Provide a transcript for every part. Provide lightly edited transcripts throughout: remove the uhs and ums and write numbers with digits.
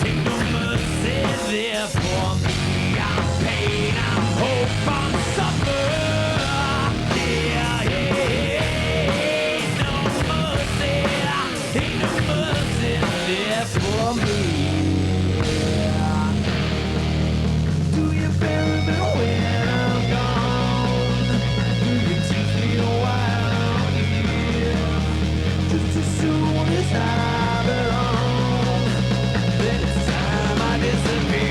Ain't no mercy there for me. I'm pain, I'm hope, I'm suffer. Yeah, ain't no mercy there for me. Do you bury me when I'm gone? Do you teach me while I'm here? Just as soon as I belong, then it's time I disappear.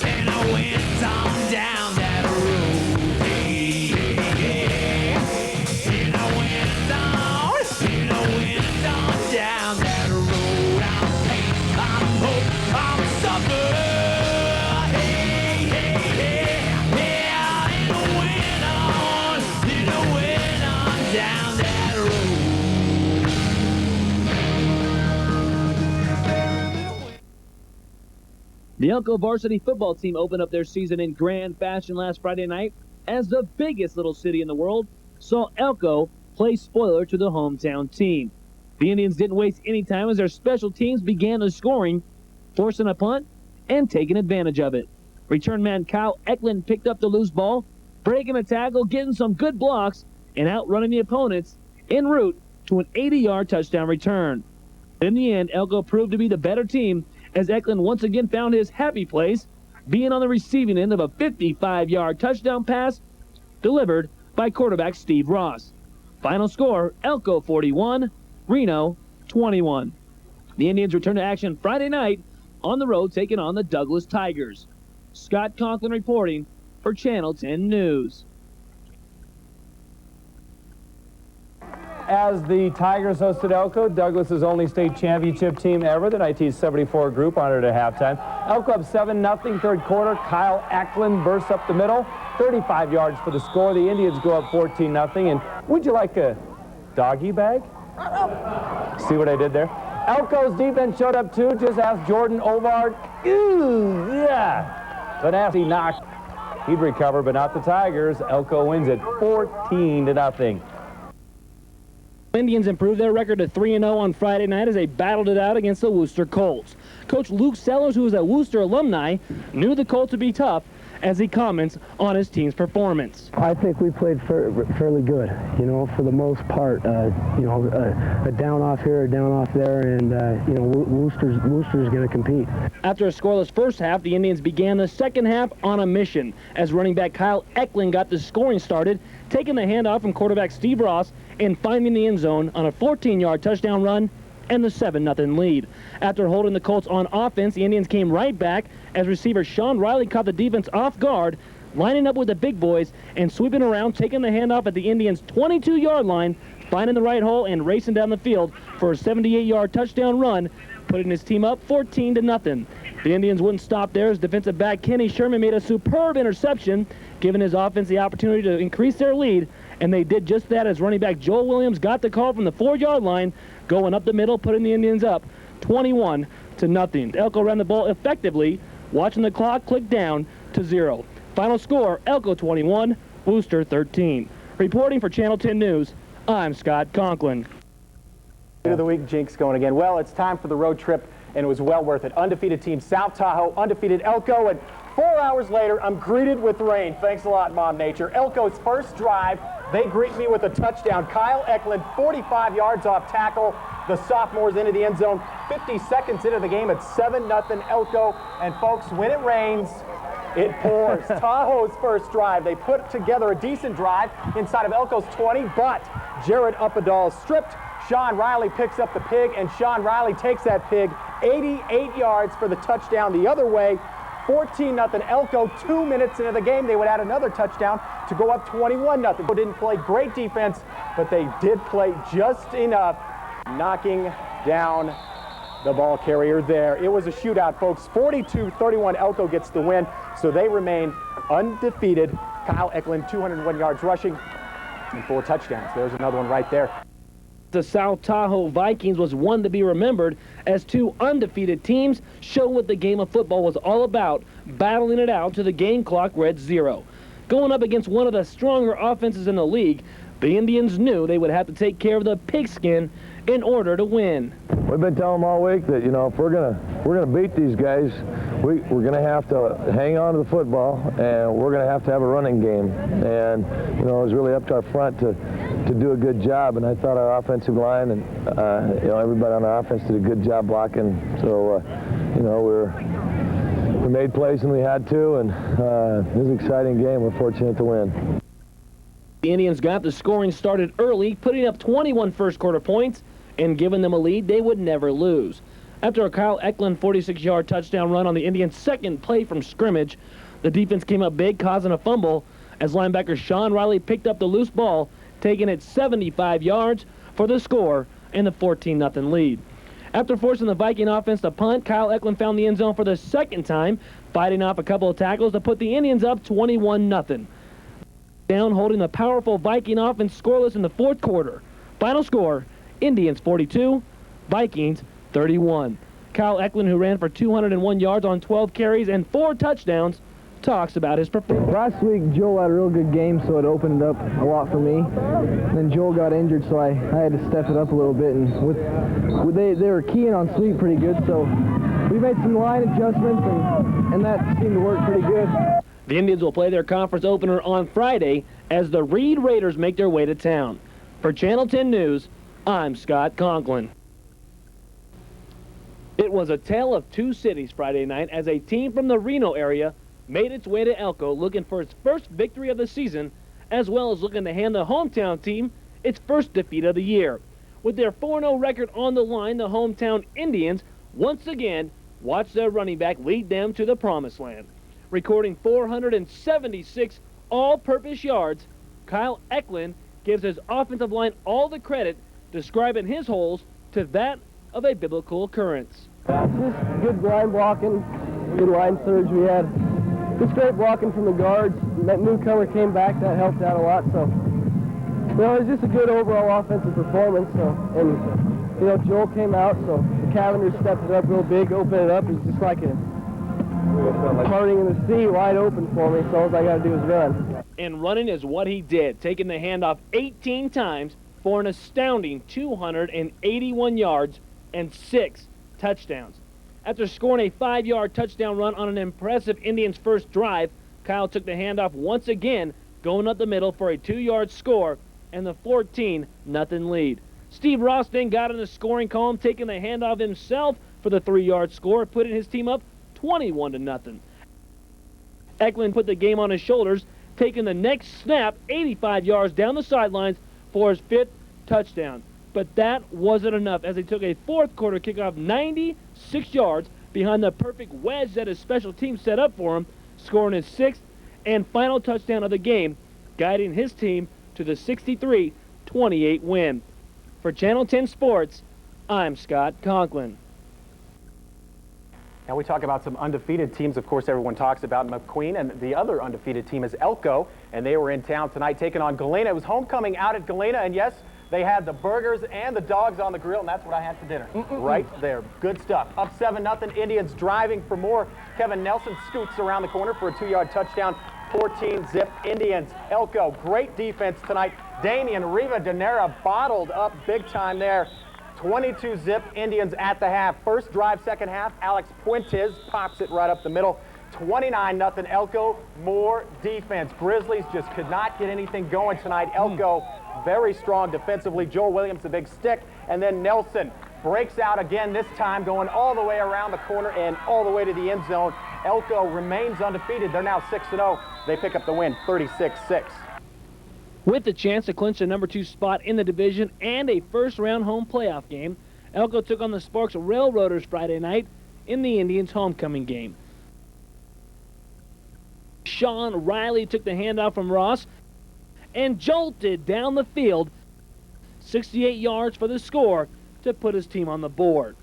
And I went on down that road. And I went on down that road. I'm pain, I'm hope, I'm suffer. And I went on down that road. The Elko varsity football team opened up their season in grand fashion last Friday night as the biggest little city in the world saw Elko play spoiler to the hometown team. The Indians didn't waste any time as their special teams began the scoring, forcing a punt and taking advantage of it. Return man Kyle Eklund picked up the loose ball, breaking a tackle, getting some good blocks, and outrunning the opponents en route to an 80-yard touchdown return. In the end, Elko proved to be the better team as Eklund once again found his happy place, being on the receiving end of a 55-yard touchdown pass delivered by quarterback Steve Ross. Final score, Elko 41, Reno 21. The Indians return to action Friday night on the road taking on the Douglas Tigers. Scott Conklin reporting for Channel 10 News. As the Tigers hosted Elko, Douglas's only state championship team ever, the 1974 group, honored at halftime. Elko up 7-0 third quarter. Kyle Eklund bursts up the middle, 35 yards for the score. The Indians go up 14-0. And would you like a doggy bag? See what I did there? Elko's defense showed up too. Just ask Jordan Ovard. Ooh, yeah. A nasty knock. He'd recover, but not the Tigers. Elko wins it 14-0. Indians improved their record to 3-0 on Friday night as they battled it out against the Wooster Colts. Coach Luke Sellers, who is a Wooster alumni, knew the Colts would be tough as he comments on his team's performance. I think we played fairly good, you know, for the most part. A down off here, a down off there, and, you know, Wooster's going to compete. After a scoreless first half, the Indians began the second half on a mission as running back Kyle Eklund got the scoring started, taking the handoff from quarterback Steve Ross and finding the end zone on a 14-yard touchdown run and the 7-0 lead. After holding the Colts on offense, the Indians came right back as receiver Sean Riley caught the defense off guard, lining up with the big boys and sweeping around, taking the handoff at the Indians' 22-yard line, finding the right hole and racing down the field for a 78-yard touchdown run, putting his team up 14-0. The Indians wouldn't stop there as defensive back Kenny Sherman made a superb interception, giving his offense the opportunity to increase their lead, and they did just that as running back Joel Williams got the call from the 4-yard line, going up the middle, putting the Indians up 21-0. Elko ran the ball effectively, watching the clock click down to 0. Final score, Elko 21, Wooster 13. Reporting for Channel 10 News, I'm Scott Conklin. Of the week, Jinx going again. Well, it's time for the road trip, and it was well worth it. Undefeated team South Tahoe, undefeated Elko, and 4 hours later, I'm greeted with rain. Thanks a lot, Mom Nature. Elko's first drive, they greet me with a touchdown. Kyle Eklund, 45 yards off tackle. The sophomores into the end zone. 50 seconds into the game, it's 7-0 Elko. And folks, when it rains, it pours. Tahoe's first drive. They put together a decent drive inside of Elko's 20, but Jared Uppadall stripped. Sean Riley picks up the pig, and Sean Riley takes that pig 88 yards for the touchdown the other way. 14-0 Elko. 2 minutes into the game, they would add another touchdown to go up 21-0. They didn't play great defense, but they did play just enough, knocking down the ball carrier there. It was a shootout, folks. 42-31, Elko gets the win, so they remain undefeated. Kyle Eklund, 201 yards rushing and 4 touchdowns. There's another one right there. The South Tahoe Vikings was one to be remembered as two undefeated teams show what the game of football was all about, battling it out to the game clock read 0. Going up against one of the stronger offenses in the league, the Indians knew they would have to take care of the pigskin in order to win. We've been telling them all week that, you know, if we're gonna beat these guys, we're gonna have to hang on to the football, and we're gonna have a running game. And you know, it was really up to our front to do a good job. And I thought our offensive line and you know, everybody on our offense did a good job blocking. So you know, we made plays when we had to, and it was an exciting game. We're fortunate to win. The Indians got the scoring started early, putting up 21 first-quarter points and giving them a lead they would never lose. After a Kyle Eklund 46-yard touchdown run on the Indians' second play from scrimmage, the defense came up big, causing a fumble as linebacker Sean Riley picked up the loose ball, taking it 75 yards for the score and the 14-0 lead. After forcing the Viking offense to punt, Kyle Eklund found the end zone for the second time, fighting off a couple of tackles to put the Indians up 21-0. Down holding the powerful Viking offense scoreless in the fourth quarter. Final score, Indians 42, Vikings 31. Kyle Eklund, who ran for 201 yards on 12 carries and 4 touchdowns, talks about his performance. Last week, Joel had a real good game, so it opened up a lot for me. Then Joel got injured, so I had to step it up a little bit. And they were keying on Sweet pretty good, so we made some line adjustments, and that seemed to work pretty good. The Indians will play their conference opener on Friday as the Reed Raiders make their way to town. For Channel 10 News, I'm Scott Conklin. It was a tale of two cities Friday night as a team from the Reno area made its way to Elko looking for its first victory of the season, as well as looking to hand the hometown team its first defeat of the year. With their 4-0 record on the line, the hometown Indians once again watched their running back lead them to the promised land. Recording 476 all-purpose yards, Kyle Eklund gives his offensive line all the credit, describing his holes to that of a biblical occurrence. Just good line blocking, good line surge we had. Just great blocking from the guards. That newcomer came back, that helped out a lot. So, you know, it was just a good overall offensive performance. So, and, you know, Joel came out, so the Cavaliers stepped it up real big, opened it up. It was just like a parting in the sea, wide open for me, so all I got to do is run. And running is what he did, taking the handoff 18 times for an astounding 281 yards and 6 touchdowns. After scoring a 5-yard touchdown run on an impressive Indians first drive, Kyle took the handoff once again, going up the middle for a 2-yard score and the 14-0 lead. Steve Ross then got in the scoring column, taking the handoff himself for the 3-yard score, putting his team up 21-0. Eklund put the game on his shoulders, taking the next snap 85 yards down the sidelines for his 5th touchdown. But that wasn't enough as he took a fourth quarter kickoff 96 yards behind the perfect wedge that his special team set up for him, scoring his 6th and final touchdown of the game, guiding his team to the 63-28 win. For Channel 10 Sports, I'm Scott Conklin. Now we talk about some undefeated teams. Of course, everyone talks about McQueen, and the other undefeated team is Elko, and they were in town tonight taking on Galena. It was homecoming out at Galena, and yes, they had the burgers and the dogs on the grill, and that's what I had for dinner. Right there. Good stuff. Up 7-0. Indians driving for more. Kevin Nelson scoots around the corner for a 2-yard touchdown. 14-zip Indians. Elko, great defense tonight. Damian Rivadeneira bottled up big time there. 22-zip Indians at the half. First drive, second half, Alex Puentes pops it right up the middle. 29-0 Elko, more defense. Grizzlies just could not get anything going tonight. Elko very strong defensively. Joel Williams, the big stick, and then Nelson breaks out again, this time going all the way around the corner and all the way to the end zone. Elko remains undefeated. They're now 6-0. They pick up the win, 36-6. With the chance to clinch the number 2 spot in the division and a first-round home playoff game, Elko took on the Sparks Railroaders Friday night in the Indians' homecoming game. Sean Riley took the handoff from Ross and jolted down the field 68 yards for the score to put his team on the board.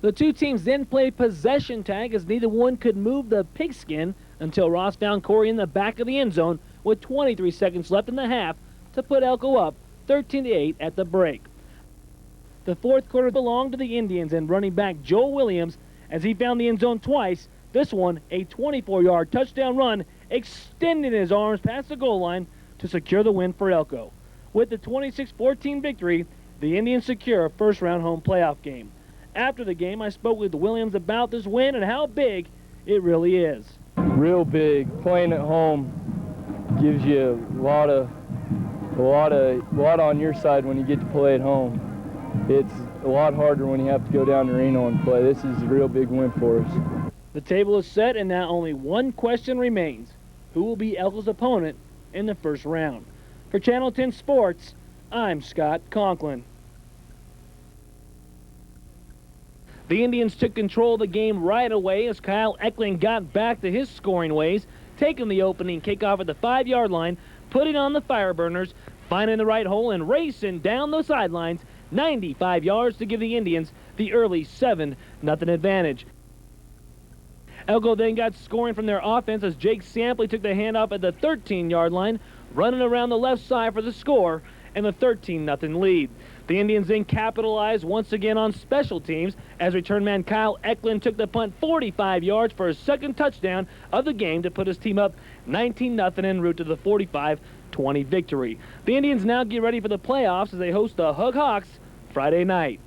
The two teams then played possession tag as neither one could move the pigskin until Ross found Corey in the back of the end zone with 23 seconds left in the half to put Elko up 13-8 at the break. The fourth quarter belonged to the Indians and running back Joel Williams as he found the end zone twice. This one, a 24-yard touchdown run, extending his arms past the goal line to secure the win for Elko. With the 26-14 victory, the Indians secure a first-round home playoff game. After the game, I spoke with Williams about this win and how big it really is. Real big. Playing at home gives you a lot on your side when you get to play at home. It's a lot harder when you have to go down to Reno and play. This is a real big win for us. The table is set, and now only one question remains. Who will be Elko's opponent in the first round? For Channel 10 Sports, I'm Scott Conklin. The Indians took control of the game right away as Kyle Eckling got back to his scoring ways, taking the opening kickoff at the 5-yard line, putting on the fireburners, finding the right hole, and racing down the sidelines 95 yards to give the Indians the early 7-0 advantage. Elko then got scoring from their offense as Jake Sampley took the handoff at the 13-yard line, running around the left side for the score and the 13-0 lead. The Indians then capitalized once again on special teams as return man Kyle Eckling took the punt 45 yards for his second touchdown of the game to put his team up 19-0 en route to the 45-20 victory. The Indians now get ready for the playoffs as they host the Hug Hawks Friday night.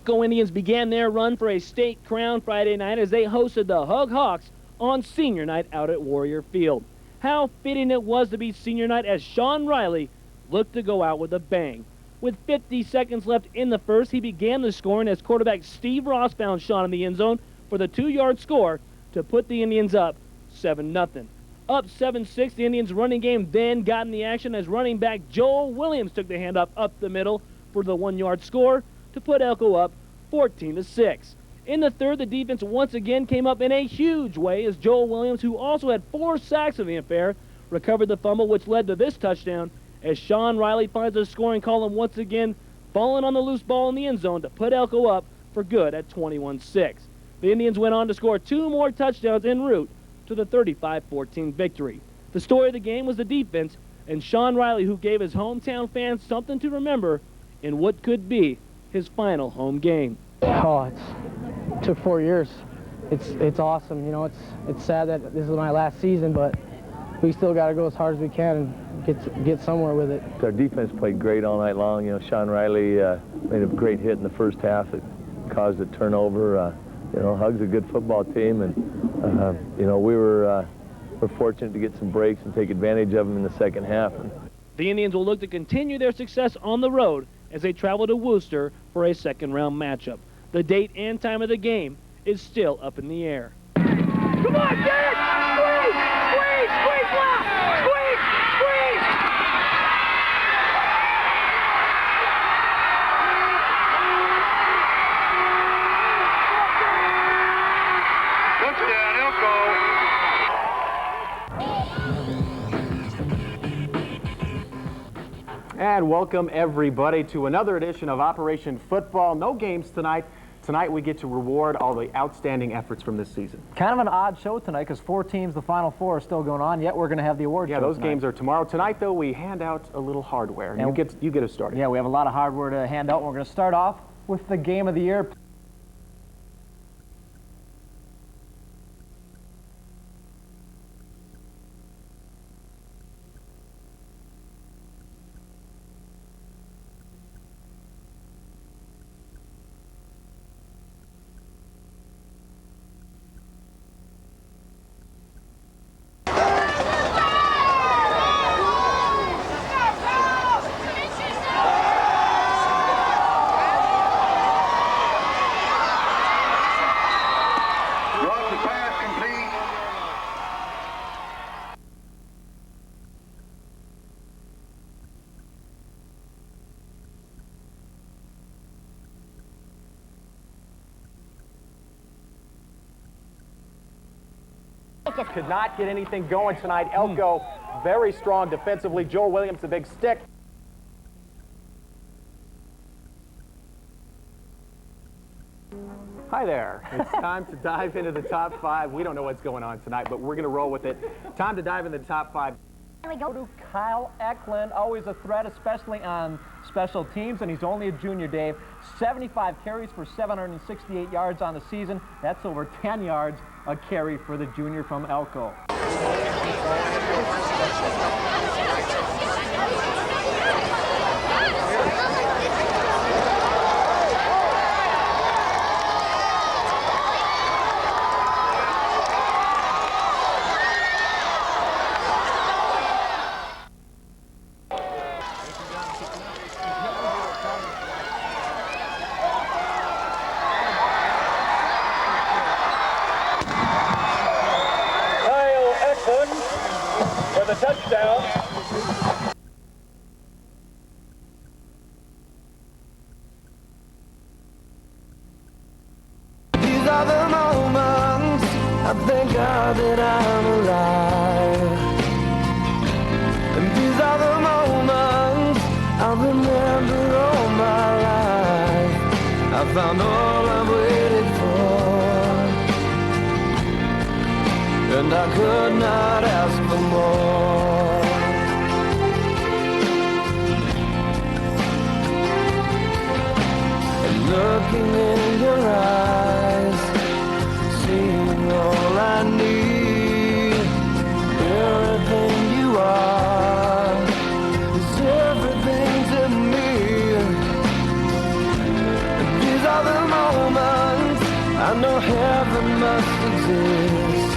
Elko Indians began their run for a state crown Friday night as they hosted the Hug Hawks on senior night out at Warrior Field. How fitting it was to be senior night as Sean Riley looked to go out with a bang. With 50 seconds left in the first, he began the scoring as quarterback Steve Ross found Sean in the end zone for the 2-yard score to put the Indians up 7-0. Up 7-6, the Indians' running game then got in the action as running back Joel Williams took the handoff up the middle for the 1-yard score to put Elko up 14-6. In the third, the defense once again came up in a huge way as Joel Williams, who also had 4 sacks in the affair, recovered the fumble which led to this touchdown as Sean Riley finds the scoring column once again, falling on the loose ball in the end zone to put Elko up for good at 21-6. The Indians went on to score 2 more touchdowns en route to the 35-14 victory. The story of the game was the defense and Sean Riley, who gave his hometown fans something to remember in what could be his final home game. Oh, it took 4 years. It's awesome. You know, it's sad that this is my last season, but we still got to go as hard as we can and get somewhere with it. Our defense played great all night long. You know, Sean Riley made a great hit in the first half that caused a turnover. You know, Hug's a good football team, and you know, we're fortunate to get some breaks and take advantage of them in the second half. The Indians will look to continue their success on the road as they travel to Worcester for a second-round matchup. The date and time of the game is still up in the air. Come on, Derek! Squeeze! Squeeze! Squeeze left! Squeeze! Squeeze! Touchdown, Elko! And welcome everybody to another edition of Operation Football. No games tonight. Tonight we get to reward all the outstanding efforts from this season. Kind of an odd show tonight because 4 teams, the Final Four, are still going on, yet we're going to have the award show those tonight. games are tomorrow. Tonight, though, we hand out a little hardware. And you get us started. Yeah, we have a lot of hardware to hand out. We're going to start off with the Game of the Year. Could not get anything going tonight. Elko very strong defensively. Joel Williams, the big stick. Hi there. It's time to dive into the top 5. We don't know what's going on tonight, but we're going to roll with it. Time to dive into the top 5. Go to Kyle Eklund, always a threat, especially on special teams, and he's only a junior, Dave. 75 carries for 768 yards on the season. That's over 10 yards a carry for the junior from Elko. For the touchdown. These are the moments I thank God that I'm alive. And these are the moments I'll remember all my life. I found all I've waited for, and I could not ask for more. And looking in your eyes, seeing all I need, everything you are is everything to me. And these are the moments I know heaven must exist.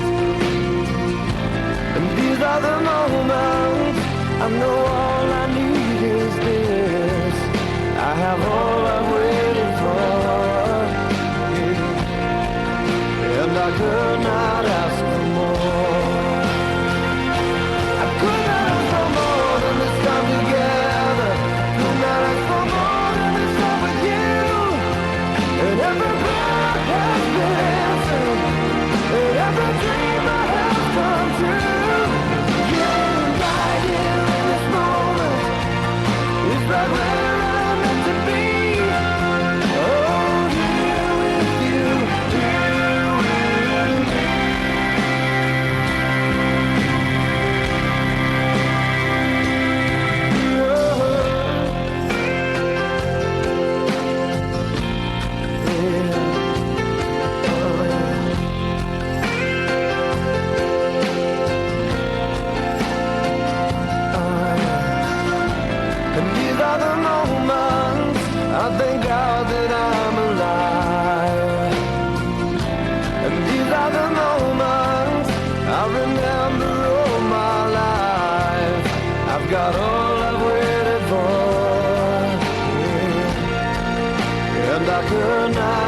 And these are the moments I know all I need is this. I have all I've waited for, yeah. And I could not ask for more. I could not ask for more than this time together. Could not ask for more than this time with you. And every prayer has been answered, and every dream I have come true. Right where I'm meant to be. Oh, here with you, here with me. And these are the moments I thank God that I'm alive. And these are the moments I remember all my life. I've got all I've waited for, yeah. And I could not